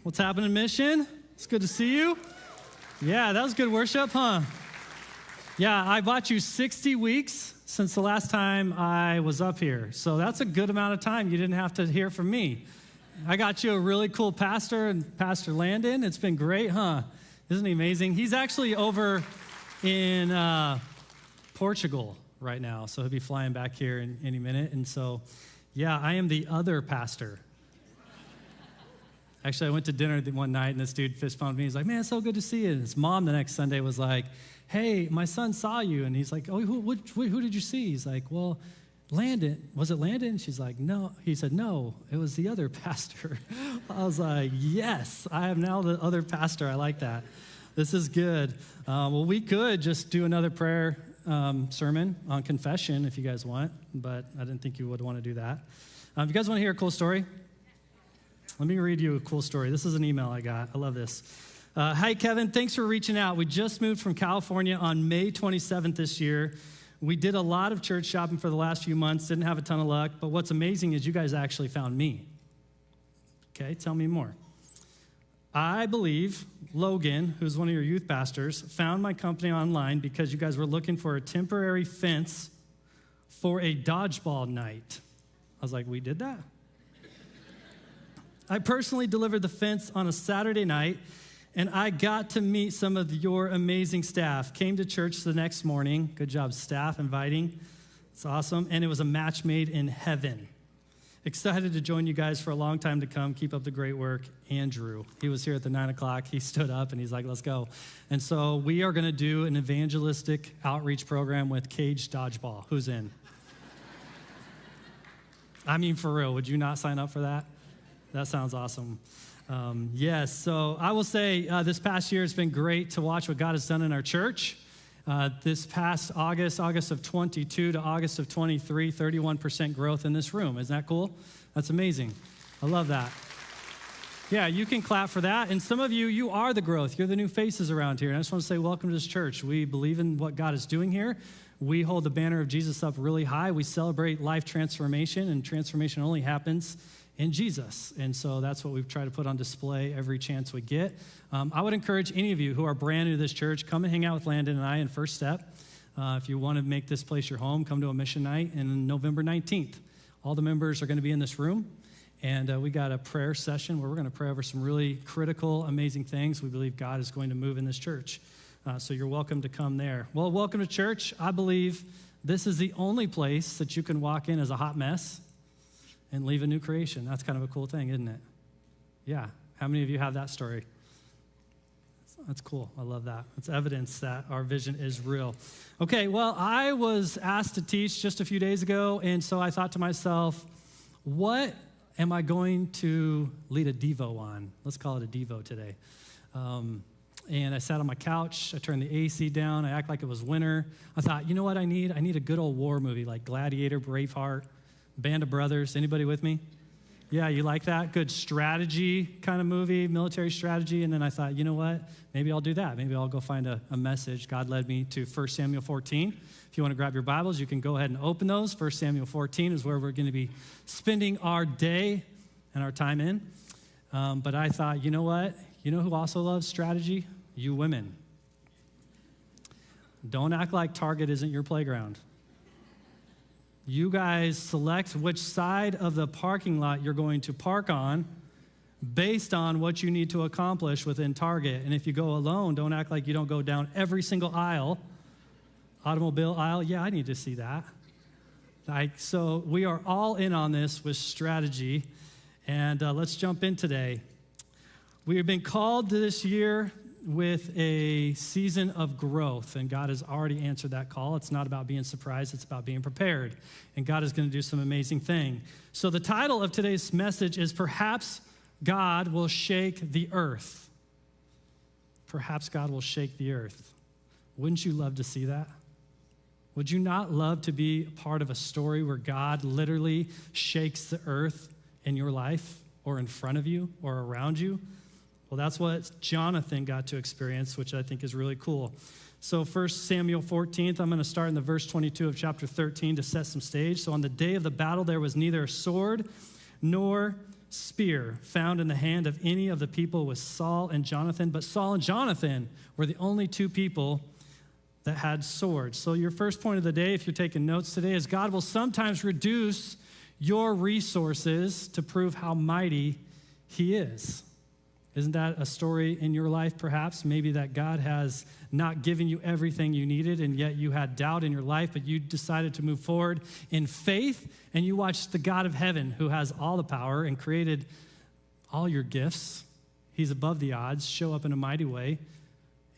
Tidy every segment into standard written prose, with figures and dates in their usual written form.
What's happening, Mission? It's good to see you. Yeah, that was good worship, huh? Yeah, I bought you 60 weeks since the last time I was up here. So that's a good amount of time you didn't have to hear from me. I got you a really cool pastor, and Pastor Landon. It's been great, huh? Isn't he amazing? He's actually over in Portugal right now, so he'll be flying back here in any minute. And so, yeah, I am the other pastor. Actually, I went to dinner one night, and this dude fist bumped me. He's like, man, it's so good to see you. And his mom the next Sunday was like, hey, my son saw you. And he's like, oh, who did you see? He's like, well, Landon. Was it Landon? She's like, no. He said, no, it was the other pastor. I was like, yes, I am now the other pastor. I like that. This is good. Well, we could just do another prayer sermon on confession if you guys want, but I didn't think you would want to do that. If you guys want to hear a cool story, let me read you a cool story. This is an email I got. I love this. Hi, Kevin. Thanks for reaching out. We just moved from California on May 27th this year. We did a lot of church shopping for the last few months. Didn't have a ton of luck. But what's amazing is you guys actually found me. Okay, tell me more. I believe Logan, who's one of your youth pastors, found my company online because you guys were looking for a temporary fence for a dodgeball night. I was like, we did that? I personally delivered the fence on a Saturday night, and I got to meet some of your amazing staff. Came to church the next morning. Good job, staff, inviting. It's awesome. And it was a match made in heaven. Excited to join you guys for a long time to come. Keep up the great work. Andrew, he was here at the 9 o'clock. He stood up, and he's like, let's go. And so we are going to do an evangelistic outreach program with cage dodgeball. Who's in? I mean, for real, would you not sign up for that? That sounds awesome. Yes, so I will say this past year has been great to watch what God has done in our church. This past August of 22 to August of 23, 31% growth in this room. Isn't that cool? That's amazing. I love that. Yeah, you can clap for that. And some of you, you are the growth. You're the new faces around here. And I just want to say welcome to this church. We believe in what God is doing here. We hold the banner of Jesus up really high. We celebrate life transformation, and transformation only happens in Jesus. And so that's what we've tried to put on display every chance we get. I would encourage any of you who are brand new to this church, come and hang out with Landon and I in First Step. If you want to make this place your home, come to a mission night on November 19th. All the members are going to be in this room, and we got a prayer session where we're going to pray over some really critical, amazing things we believe God is going to move in this church. So you're welcome to come there. Well, welcome to church. I believe this is the only place that you can walk in as a hot mess and leave a new creation. That's kind of a cool thing, isn't it? Yeah. How many of you have that story? That's cool. I love that. It's evidence that our vision is real. Okay, well, I was asked to teach just a few days ago, and so I thought to myself, what am I going to lead a Devo on? Let's call it a Devo today. And I sat on my couch. I turned the AC down. I act like it was winter. I thought, you know what I need? I need a good old war movie like Gladiator, Braveheart, Band of Brothers. Anybody with me? Yeah, you like that? Good strategy kind of movie, military strategy. And then I thought, you know what? Maybe I'll do that. Maybe I'll go find a message. God led me to 1 Samuel 14. If you want to grab your Bibles, you can go ahead and open those. 1 Samuel 14 is where we're going to be spending our day and our time in. But I thought, you know what? You know who also loves strategy? You women. Don't act like Target isn't your playground. You guys select which side of the parking lot you're going to park on based on what you need to accomplish within Target. And if you go alone, don't act like you don't go down every single aisle. Automobile aisle, yeah, I need to see that. So we are all in on this with strategy. And let's jump in today. We have been called this year with a season of growth, and God has already answered that call. It's not about being surprised, it's about being prepared, and God is going to do some amazing thing. So the title of today's message is Perhaps God Will Shake the Earth. Perhaps God will shake the earth. Wouldn't you love to see that? Would you not love to be part of a story where God literally shakes the earth in your life or in front of you or around you? Well, that's what Jonathan got to experience, which I think is really cool. So 1 Samuel 14, I'm going to start in the verse 22 of chapter 13 to set some stage. So on the day of the battle, there was neither a sword nor spear found in the hand of any of the people was Saul and Jonathan, but Saul and Jonathan were the only two people that had swords. So your first point of the day, if you're taking notes today, is God will sometimes reduce your resources to prove how mighty he is. Isn't that a story in your life, perhaps? Maybe that God has not given you everything you needed, and yet you had doubt in your life, but you decided to move forward in faith, and you watched the God of heaven, who has all the power and created all your gifts. He's above the odds, show up in a mighty way,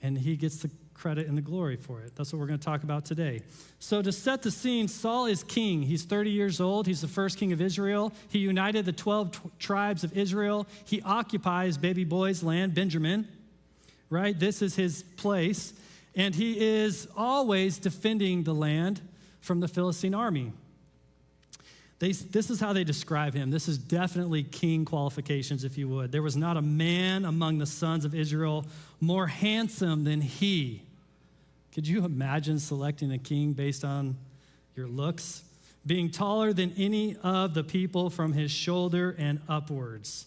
and he gets the credit and the glory for it. That's what we're going to talk about today. So to set the scene, Saul is king. He's 30 years old. He's the first king of Israel. He united the 12 tribes of Israel. He occupies baby boy's land, Benjamin, right? This is his place. And he is always defending the land from the Philistine army. This is how they describe him. This is definitely king qualifications, if you would. There was not a man among the sons of Israel more handsome than he. Could you imagine selecting a king based on your looks? Being taller than any of the people from his shoulder and upwards.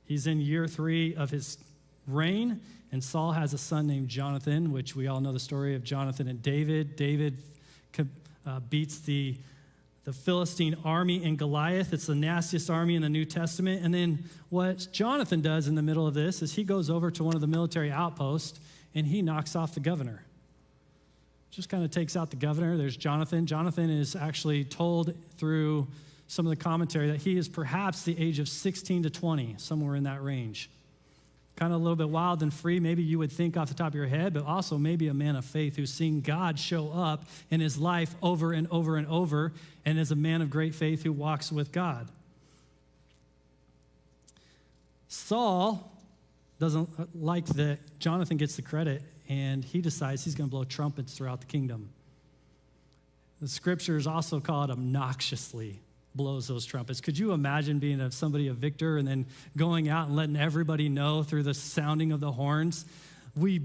He's in year 3 of his reign, and Saul has a son named Jonathan, which we all know the story of Jonathan and David. David beats the Philistine army in Goliath. It's the nastiest army in the New Testament. And then what Jonathan does in the middle of this is he goes over to one of the military outposts and he knocks off the governor. Just kind of takes out the governor. There's Jonathan. Jonathan is actually told through some of the commentary that he is perhaps the age of 16 to 20, somewhere in that range. Kind of a little bit wild and free, maybe you would think off the top of your head, but also maybe a man of faith who's seen God show up in his life over and over and over, and is a man of great faith who walks with God. Saul doesn't like that Jonathan gets the credit, and he decides he's going to blow trumpets throughout the kingdom. The scriptures also call it obnoxiously blows those trumpets. Could you imagine being somebody a victor and then going out and letting everybody know through the sounding of the horns, we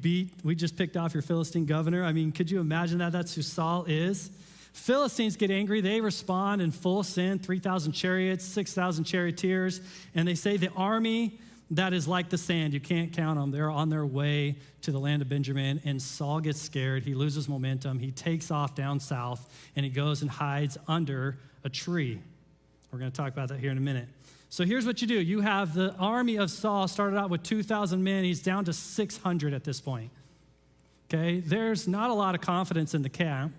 just picked off your Philistine governor? I mean, could you imagine that? That's who Saul is. Philistines get angry. They respond in full sin, 3,000 chariots, 6,000 charioteers, and they say the army that is like the sand, you can't count them. They're on their way to the land of Benjamin, and Saul gets scared. He loses momentum. He takes off down south, and he goes and hides under a tree. We're going to talk about that here in a minute. So here's what you do. You have the army of Saul started out with 2,000 men. He's down to 600 at this point. Okay, there's not a lot of confidence in the camp.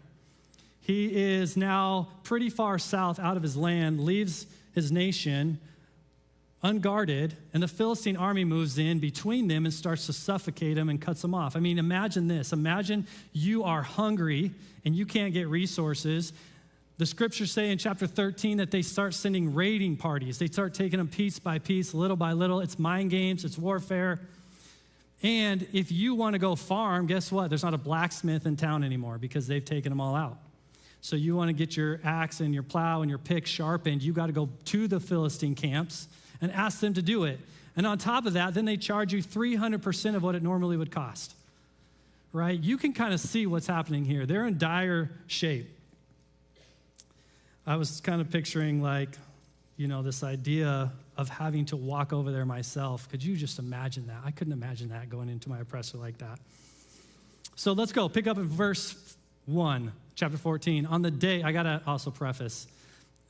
He is now pretty far south out of his land, leaves his nation unguarded, and the Philistine army moves in between them and starts to suffocate them and cuts them off. I mean, imagine this. Imagine you are hungry and you can't get resources. The scriptures say in chapter 13 that they start sending raiding parties. They start taking them piece by piece, little by little. It's mind games. It's warfare. And if you want to go farm, guess what? There's not a blacksmith in town anymore because they've taken them all out. So you want to get your axe and your plow and your pick sharpened, you got to go to the Philistine camps and ask them to do it. And on top of that, then they charge you 300% of what it normally would cost, right? You can kind of see what's happening here. They're in dire shape. I was kind of picturing this idea of having to walk over there myself. Could you just imagine that? I couldn't imagine that going into my oppressor like that. So let's go. Pick up in verse 1, chapter 14. On the day, I got to also preface,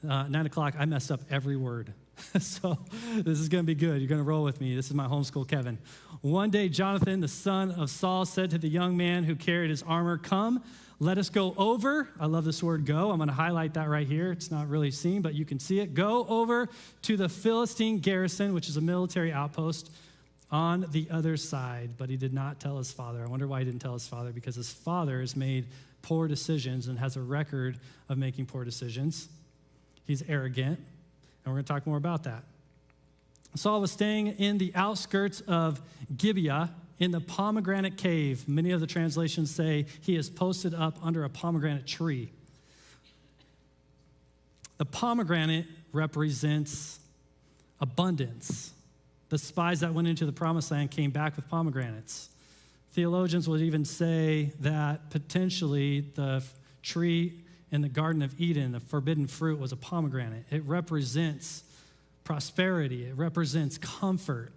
9 o'clock, I messed up every word. So this is going to be good. You're going to roll with me. This is my homeschool Kevin. One day, Jonathan, the son of Saul, said to the young man who carried his armor, "Come, let us go over." I love this word go. I'm going to highlight that right here. It's not really seen, but you can see it. "Go over to the Philistine garrison," which is a military outpost, "on the other side." But he did not tell his father. I wonder why he didn't tell his father, because his father has made poor decisions and has a record of making poor decisions. He's arrogant. And we're going to talk more about that. Saul was staying in the outskirts of Gibeah in the pomegranate cave. Many of the translations say he is posted up under a pomegranate tree. The pomegranate represents abundance. The spies that went into the promised land came back with pomegranates. Theologians would even say that potentially the tree in the Garden of Eden, the forbidden fruit, was a pomegranate. It represents prosperity. It represents comfort.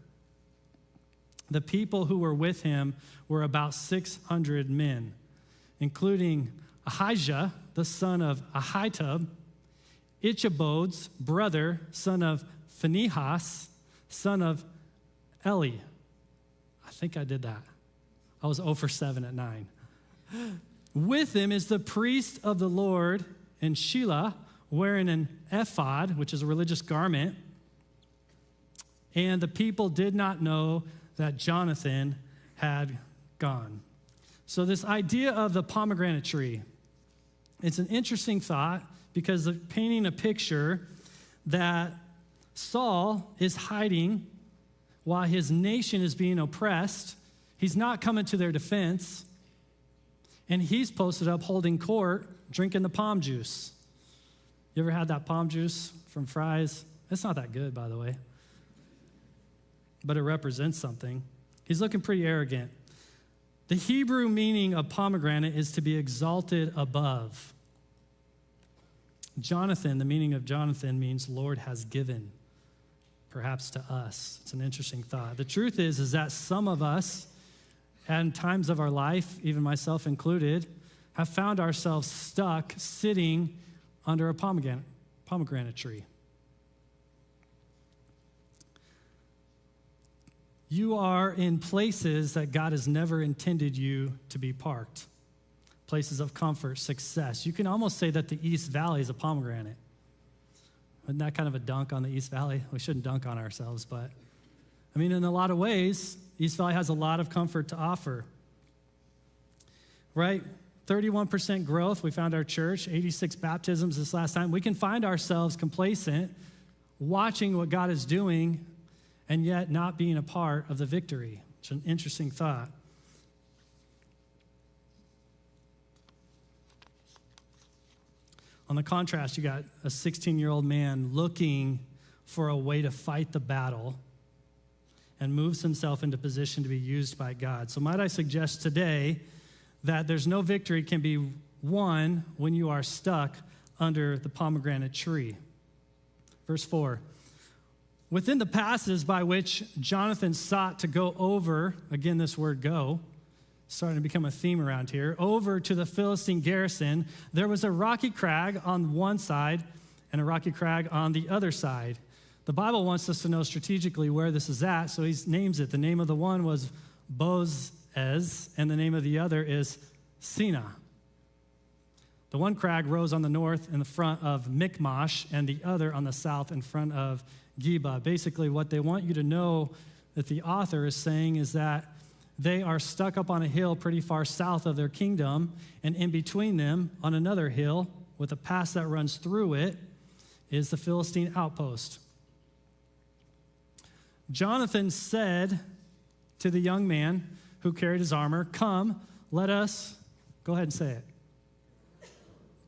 The people who were with him were about 600 men, including Ahijah, the son of Ahitub, Ichabod's brother, son of Phinehas, son of Eli. I think I did that. I was 0 for 7 at 9. With him is the priest of the Lord in Shelah, wearing an ephod, which is a religious garment. And the people did not know that Jonathan had gone. So this idea of the pomegranate tree, it's an interesting thought because of painting a picture that Saul is hiding while his nation is being oppressed. He's not coming to their defense. And he's posted up holding court, drinking the palm juice. You ever had that palm juice from Fry's? It's not that good, by the way. But it represents something. He's looking pretty arrogant. The Hebrew meaning of pomegranate is to be exalted above. Jonathan, the meaning of Jonathan means Lord has given, perhaps to us. It's an interesting thought. The truth is that some of us, at times of our life, even myself included, have found ourselves stuck sitting under a pomegranate tree. You are in places that God has never intended you to be parked. Places of comfort, success. You can almost say that the East Valley is a pomegranate. Isn't that kind of a dunk on the East Valley? We shouldn't dunk on ourselves, but I mean, in a lot of ways, East Valley has a lot of comfort to offer. Right? 31% growth. We found our church, 86 baptisms this last time. We can find ourselves complacent, watching what God is doing, and yet not being a part of the victory. It's an interesting thought. On the contrast, you got a 16-year-old man looking for a way to fight the battle and moves himself into position to be used by God. So might I suggest today that there's no victory can be won when you are stuck under the pomegranate tree. Verse 4. Within the passes by which Jonathan sought to go over, again, this word go, starting to become a theme around here, over to the Philistine garrison, there was a rocky crag on one side and a rocky crag on the other side. The Bible wants us to know strategically where this is at, so he names it. The name of the one was Boz-ez, and the name of the other is Sina. The one crag rose on the north in the front of Michmash, and the other on the south in front of Geba. Basically, what they want you to know that the author is saying is that they are stuck up on a hill pretty far south of their kingdom, and in between them, on another hill, with a pass that runs through it, is the Philistine outpost. Jonathan said to the young man who carried his armor, "Come, let us," go ahead and say it,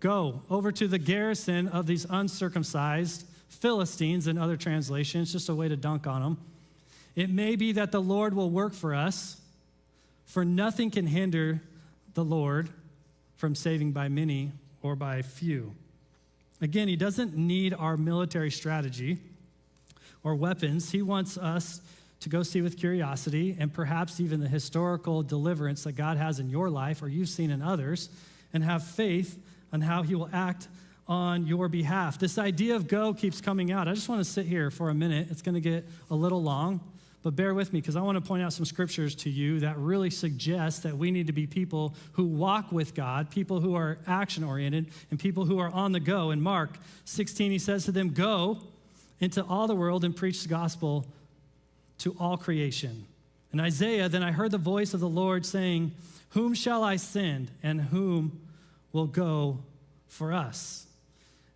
"go over to the garrison of these uncircumcised Philistines," in other translations, just a way to dunk on them. "It may be that the Lord will work for us, for nothing can hinder the Lord from saving by many or by few." Again, he doesn't need our military strategy or weapons. He wants us to go see with curiosity and perhaps even the historical deliverance that God has in your life or you've seen in others, and have faith on how he will act on your behalf. This idea of go keeps coming out. I just want to sit here for a minute. It's going to get a little long, but bear with me because I want to point out some scriptures to you that really suggest that we need to be people who walk with God, people who are action-oriented, and people who are on the go. In Mark 16, he says to them, "Go into all the world and preach the gospel to all creation." In Isaiah, "Then I heard the voice of the Lord saying, 'Whom shall I send, and whom will go for us?'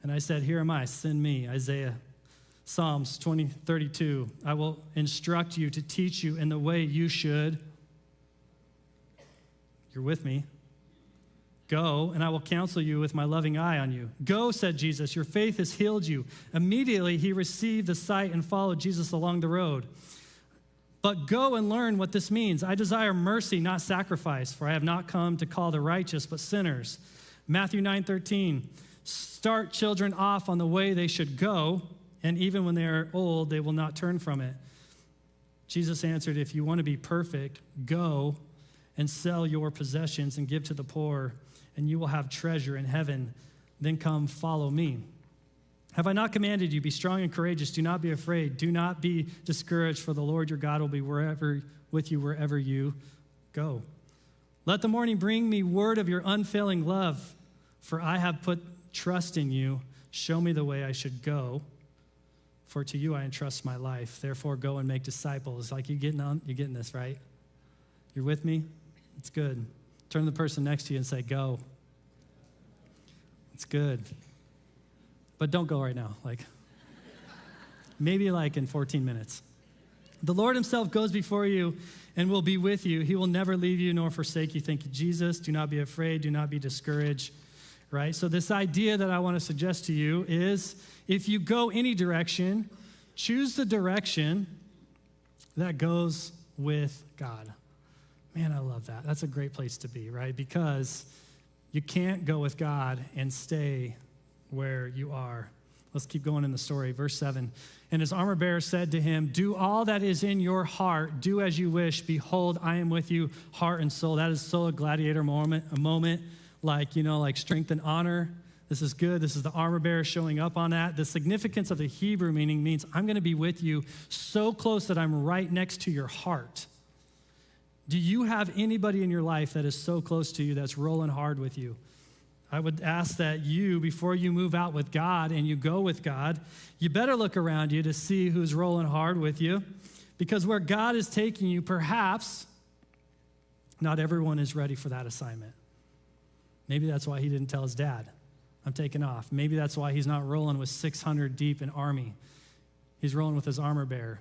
And I said, 'Here am I, send me.'" Isaiah. Psalms 32, "I will instruct you to teach you in the way you should." You're with me. "Go, and I will counsel you with my loving eye on you." "Go," said Jesus, "your faith has healed you." Immediately he received the sight and followed Jesus along the road. "But go and learn what this means. I desire mercy, not sacrifice, for I have not come to call the righteous, but sinners." Matthew 9:13, "Start children off on the way they should go, and even when they are old, they will not turn from it. Jesus answered, if you want to be perfect, go and sell your possessions and give to the poor, and you will have treasure in heaven. Then come follow me. Have I not commanded you, be strong and courageous, do not be afraid, do not be discouraged, for the Lord your God will be with you wherever you go. Let the morning bring me word of your unfailing love, for I have put trust in you. Show me the way I should go, for to you I entrust my life. Therefore go and make disciples. Like you're getting this, right? You're with me? It's good. Turn to the person next to you and say, go. It's good. But don't go right now. Maybe in 14 minutes. The Lord himself goes before you and will be with you. He will never leave you nor forsake you. Thank you, Jesus. Do not be afraid. Do not be discouraged. Right? So this idea that I want to suggest to you is if you go any direction, choose the direction that goes with God. Man, I love that. That's a great place to be, right? Because you can't go with God and stay where you are. Let's keep going in the story. Verse 7. And his armor bearer said to him, do all that is in your heart. Do as you wish. Behold, I am with you, heart and soul. That is so a gladiator moment, a moment like strength and honor. This is good. This is the armor bearer showing up on that. The significance of the Hebrew meaning means I'm going to be with you so close that I'm right next to your heart. Do you have anybody in your life that is so close to you that's rolling hard with you? I would ask that you, before you move out with God and you go with God, you better look around you to see who's rolling hard with you, because where God is taking you, perhaps not everyone is ready for that assignment. Maybe that's why he didn't tell his dad, I'm taking off. Maybe that's why he's not rolling with 600 deep in army. He's rolling with his armor bearer.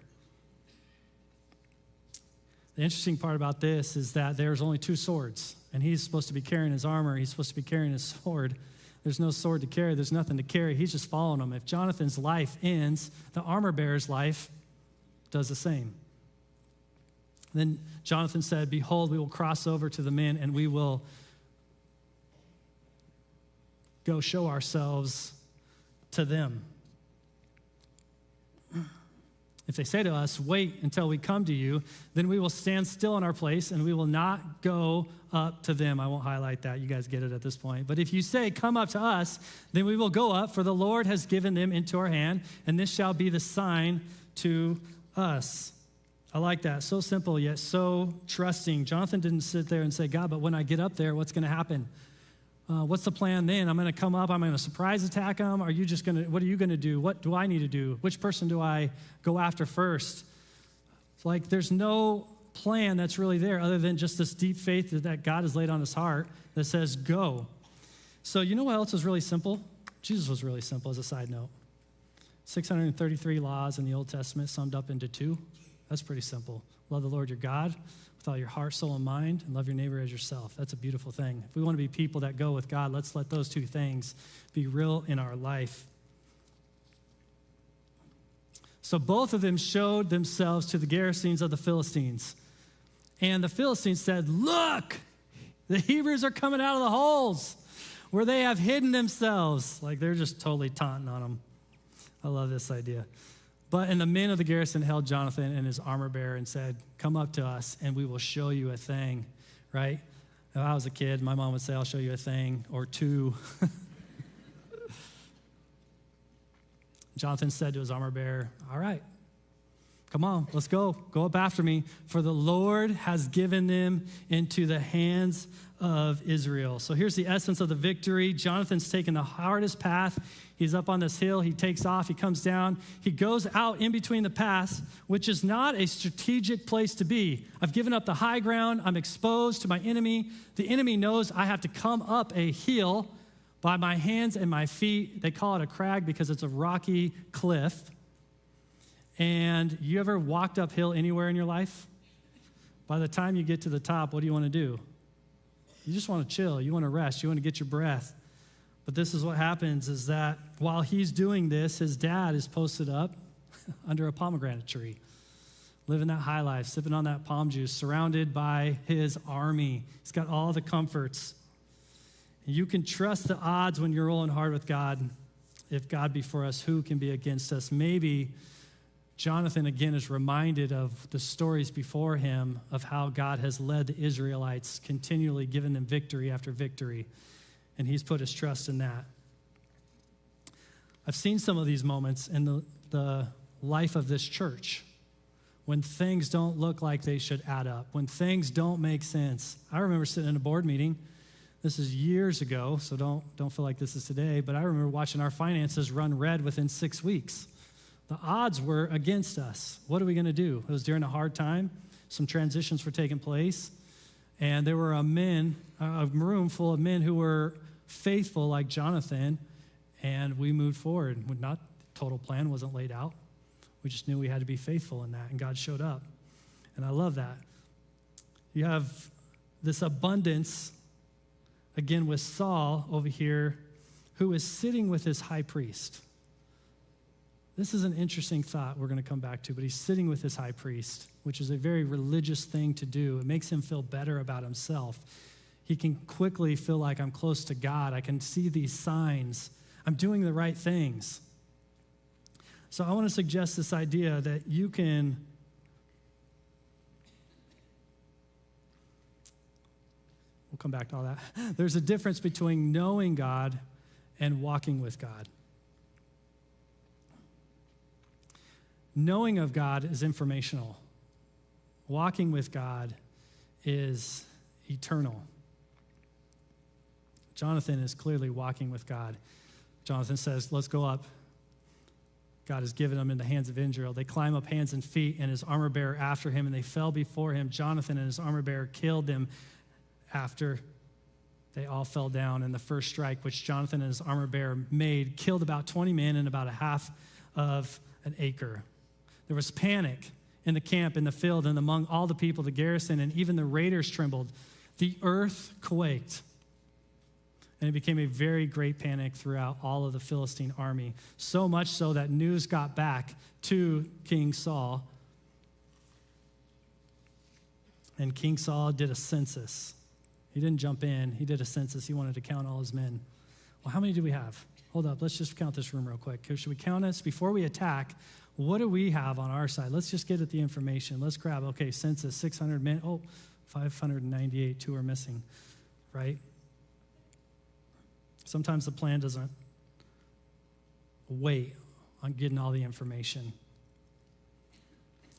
The interesting part about this is that there's only 2 swords, and he's supposed to be carrying his armor. He's supposed to be carrying his sword. There's no sword to carry. There's nothing to carry. He's just following him. If Jonathan's life ends, the armor bearer's life does the same. Then Jonathan said, behold, we will cross over to the men, and we will go show ourselves to them. If they say to us, wait until we come to you, then we will stand still in our place and we will not go up to them. I won't highlight that. You guys get it at this point. But if you say, come up to us, then we will go up, for the Lord has given them into our hand, and this shall be the sign to us. I like that. So simple, yet so trusting. Jonathan didn't sit there and say, God, but when I get up there, what's going to happen? What's the plan then? I'm going to come up. I'm going to surprise attack them. What are you going to do? What do I need to do? Which person do I go after first? There's no plan that's really there other than just this deep faith that God has laid on his heart that says, go. So you know what else is really simple? Jesus was really simple as a side note. 633 laws in the Old Testament summed up into 2. That's pretty simple. Love the Lord your God with all your heart, soul, and mind, and love your neighbor as yourself. That's a beautiful thing. If we want to be people that go with God, let's let those 2 things be real in our life. So both of them showed themselves to the garrisons of the Philistines. And the Philistines said, look, the Hebrews are coming out of the holes where they have hidden themselves. They're just totally taunting on them. I love this idea. And the men of the garrison held Jonathan and his armor bearer and said, come up to us and we will show you a thing, right? If I was a kid, my mom would say, I'll show you a thing or 2. Jonathan said to his armor bearer, all right, come on, let's go. Go up after me, for the Lord has given them into the hands of Israel. So here's the essence of the victory. Jonathan's taken the hardest path. He's up on this hill. He takes off. He comes down. He goes out in between the paths, which is not a strategic place to be. I've given up the high ground. I'm exposed to my enemy. The enemy knows I have to come up a hill by my hands and my feet. They call it a crag because it's a rocky cliff. And you ever walked uphill anywhere in your life? By the time you get to the top, what do you want to do? You just want to chill. You want to rest. You want to get your breath. But this is what happens is that while he's doing this, his dad is posted up under a pomegranate tree, living that high life, sipping on that palm juice, surrounded by his army. He's got all the comforts. You can trust the odds when you're rolling hard with God. if God be for us, who can be against us? Maybe Jonathan, again, is reminded of the stories before him of how God has led the Israelites, continually giving them victory after victory, and he's put his trust in that. I've seen some of these moments in the life of this church when things don't look like they should add up, when things don't make sense. I remember sitting in a board meeting. This is years ago, so don't feel like this is today, but I remember watching our finances run red within 6 weeks. The odds were against us. What are we going to do? It was during a hard time. Some transitions were taking place, and there were a room full of men who were faithful like Jonathan, and we moved forward. Not total plan wasn't laid out. We just knew we had to be faithful in that, and God showed up. And I love that. You have this abundance, again, with Saul over here, who is sitting with his high priest. This is an interesting thought we're going to come back to, but he's sitting with his high priest, which is a very religious thing to do. It makes him feel better about himself. He can quickly feel like I'm close to God. I can see these signs. I'm doing the right things. So I want to suggest this idea that you can we'll come back to all that. There's a difference between knowing God and walking with God. Knowing of God is informational. Walking with God is eternal. Jonathan is clearly walking with God. Jonathan says, let's go up. God has given them in the hands of Israel. They climb up hands and feet, and his armor bearer after him, and they fell before him. Jonathan and his armor bearer killed them after they all fell down. And the first strike, which Jonathan and his armor bearer made, killed about 20 men and about a half of an acre. There was panic in the camp, in the field, and among all the people, the garrison, and even the raiders trembled. The earth quaked. And it became a very great panic throughout all of the Philistine army, so much so that news got back to King Saul. And King Saul did a census. He didn't jump in. He did a census. He wanted to count all his men. Well, how many do we have? Hold up. Let's just count this room real quick. Should we count us before we attack? What do we have on our side? Let's just get at the information. Let's grab, okay, census, 600 men. Oh, 598, 2 are missing, right? Sometimes the plan doesn't wait on getting all the information.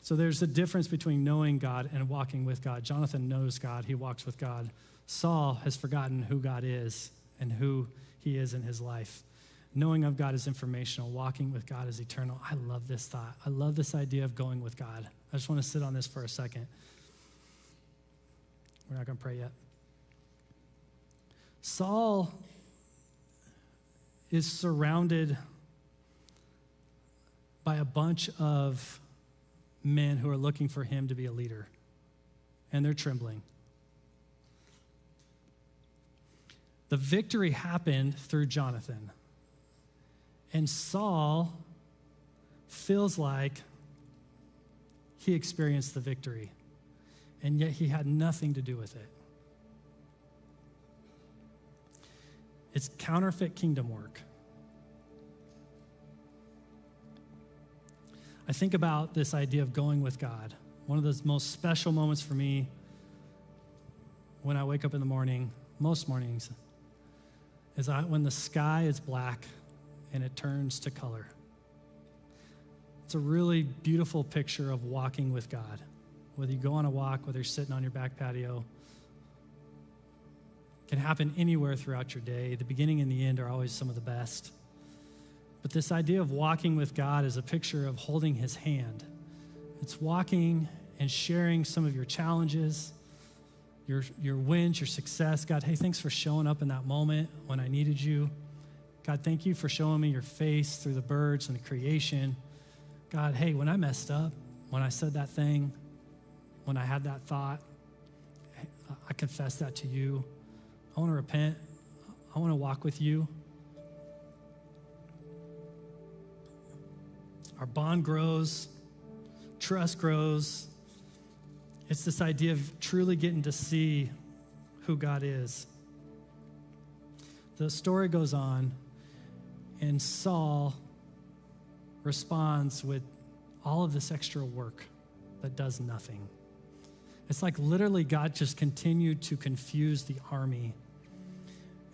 So there's a difference between knowing God and walking with God. Jonathan knows God. He walks with God. Saul has forgotten who God is and who he is in his life. Knowing of God is informational. Walking with God is eternal. I love this thought. I love this idea of going with God. I just want to sit on this for a second. We're not going to pray yet. Saul is surrounded by a bunch of men who are looking for him to be a leader, and they're trembling. The victory happened through Jonathan, and Saul feels like he experienced the victory, and yet he had nothing to do with it. It's counterfeit kingdom work. I think about this idea of going with God. One of the most special moments for me when I wake up in the morning, most mornings, is when the sky is black and it turns to color. It's a really beautiful picture of walking with God. Whether you go on a walk, whether you're sitting on your back patio, can happen anywhere throughout your day. The beginning and the end are always some of the best. But this idea of walking with God is a picture of holding his hand. It's walking and sharing some of your challenges, your wins, your success. God, hey, thanks for showing up in that moment when I needed you. God, thank you for showing me your face through the birds and the creation. God, hey, when I messed up, when I said that thing, when I had that thought, I confess that to you. I want to repent. I want to walk with you. Our bond grows. Trust grows. It's this idea of truly getting to see who God is. The story goes on. And Saul responds with all of this extra work that does nothing. It's like literally God just continued to confuse the army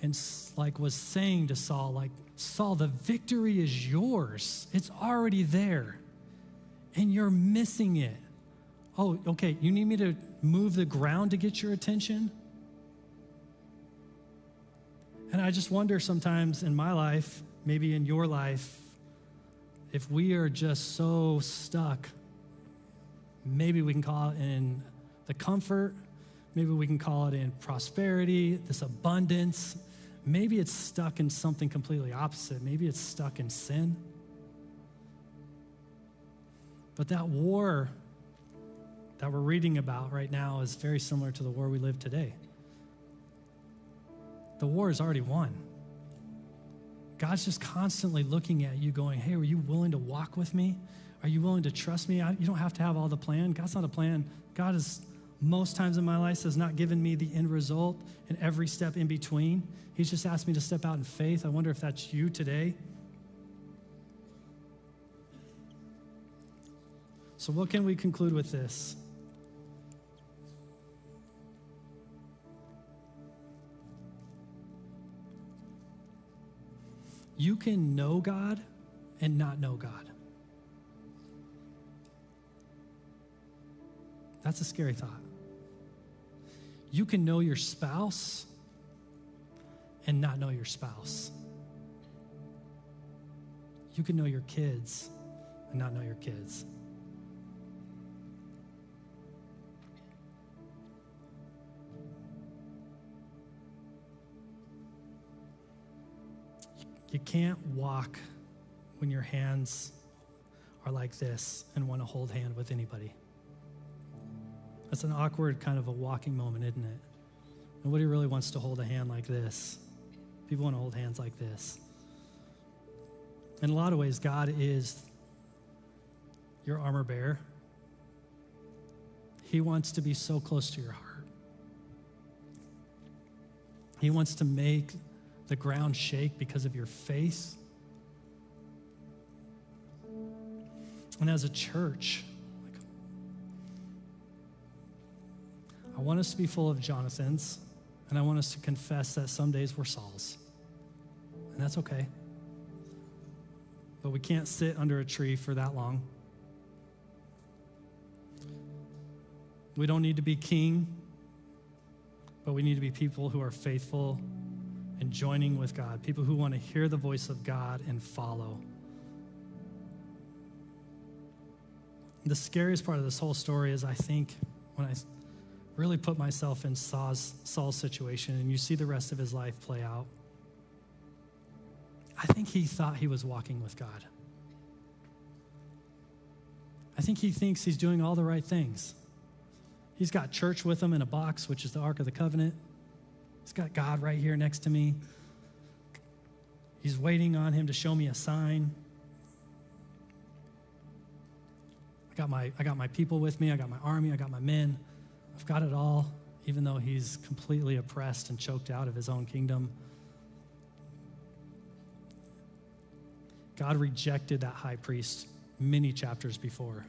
and like was saying to Saul, like, Saul, the victory is yours. It's already there and you're missing it. Oh, okay, you need me to move the ground to get your attention? And I just wonder sometimes in my life, maybe in your life, if we are just so stuck, maybe we can call it in the comfort, maybe we can call it in prosperity, this abundance. Maybe it's stuck in something completely opposite. Maybe it's stuck in sin. But that war that we're reading about right now is very similar to the war we live today. The war is already won. God's just constantly looking at you going, hey, are you willing to walk with me? Are you willing to trust me? You don't have to have all the plan. God's not a plan. God is, most times in my life, has not given me the end result and every step in between. He's just asked me to step out in faith. I wonder if that's you today. So what can we conclude with this? You can know God and not know God. That's a scary thought. You can know your spouse and not know your spouse. You can know your kids and not know your kids. You can't walk when your hands are like this and want to hold hand with anybody. That's an awkward kind of a walking moment, isn't it? Nobody really wants to hold a hand like this. People want to hold hands like this. In a lot of ways, God is your armor bearer. He wants to be so close to your heart. He wants to make the ground shake because of your faith. And as a church, I want us to be full of Jonathans, and I want us to confess that some days we're Sauls. And that's okay. But we can't sit under a tree for that long. We don't need to be king, but we need to be people who are faithful and joining with God, people who want to hear the voice of God and follow. The scariest part of this whole story is, I think, when I really put myself in Saul's situation and you see the rest of his life play out, I think he thought he was walking with God. I think he thinks he's doing all the right things. He's got church with him in a box, which is the Ark of the Covenant. He's got God right here next to me. He's waiting on him to show me a sign. I got my people with me. I got my army. I got my men. I've got it all, even though he's completely oppressed and choked out of his own kingdom. God rejected that high priest many chapters before.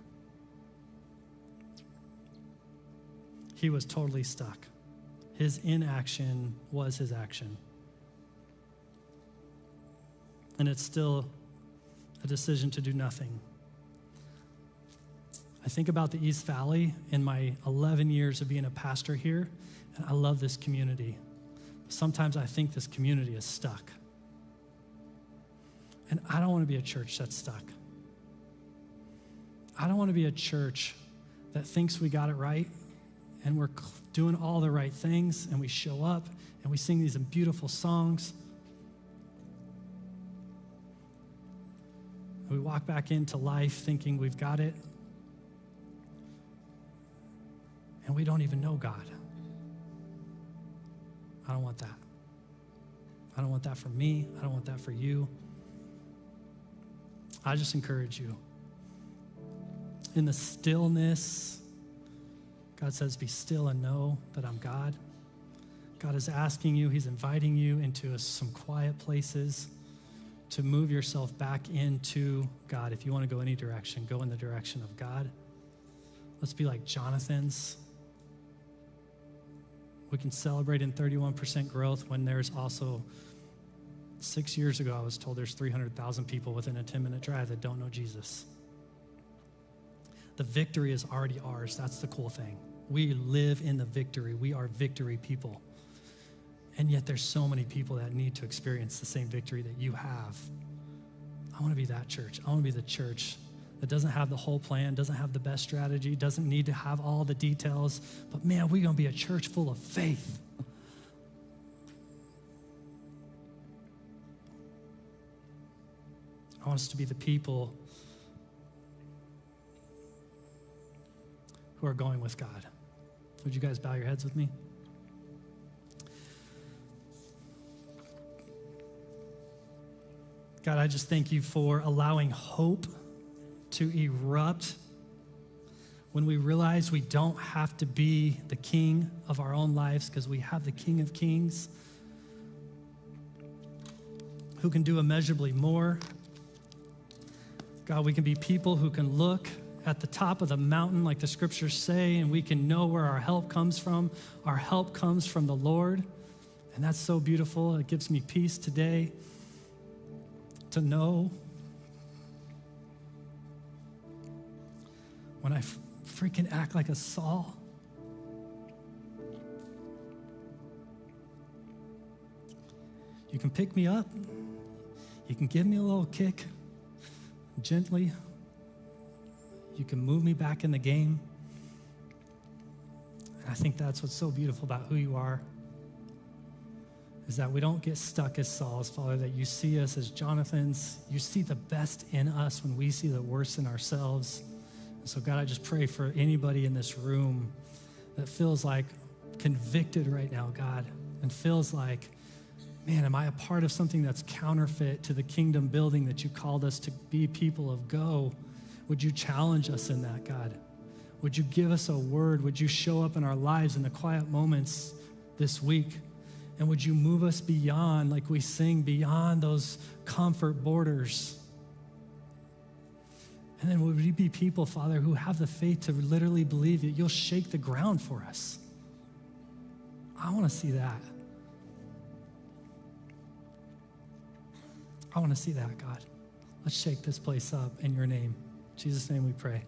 He was totally stuck. His inaction was his action. And it's still a decision to do nothing. I think about the East Valley in my 11 years of being a pastor here, and I love this community. Sometimes I think this community is stuck. And I don't want to be a church that's stuck. I don't want to be a church that thinks we got it right and we're doing all the right things and we show up and we sing these beautiful songs. We walk back into life thinking we've got it and we don't even know God. I don't want that. I don't want that for me. I don't want that for you. I just encourage you. In the stillness, God says, be still and know that I'm God. God is asking you, he's inviting you into some quiet places to move yourself back into God. If you want to go any direction, go in the direction of God. Let's be like Jonathan's. We can celebrate in 31% growth when there's also 6 years ago, I was told there's 300,000 people within a 10-minute drive that don't know Jesus. The victory is already ours. That's the cool thing. We live in the victory. We are victory people. And yet there's so many people that need to experience the same victory that you have. I want to be that church. I want to be the church that doesn't have the whole plan, doesn't have the best strategy, doesn't need to have all the details. But man, we're going to be a church full of faith. I want us to be the people who are going with God. Would you guys bow your heads with me? God, I just thank you for allowing hope to erupt when we realize we don't have to be the king of our own lives because we have the King of Kings who can do immeasurably more. God, we can be people who can look at the top of the mountain like the scriptures say, and we can know where our help comes from. Our help comes from the Lord, and that's so beautiful. It gives me peace today to know when I freaking act like a Saul, you can pick me up, you can give me a little kick gently, you can move me back in the game. And I think that's what's so beautiful about who you are, is that we don't get stuck as Sauls, Father, that you see us as Jonathans. You see the best in us when we see the worst in ourselves. And so, God, I just pray for anybody in this room that feels like convicted right now, God, and feels like, man, am I a part of something that's counterfeit to the kingdom building that you called us to be people of go? Would you challenge us in that, God? Would you give us a word? Would you show up in our lives in the quiet moments this week? And would you move us beyond, like we sing, beyond those comfort borders? And then would we be people, Father, who have the faith to literally believe that you'll shake the ground for us? I want to see that. I want to see that, God. Let's shake this place up in your name. In Jesus' name we pray.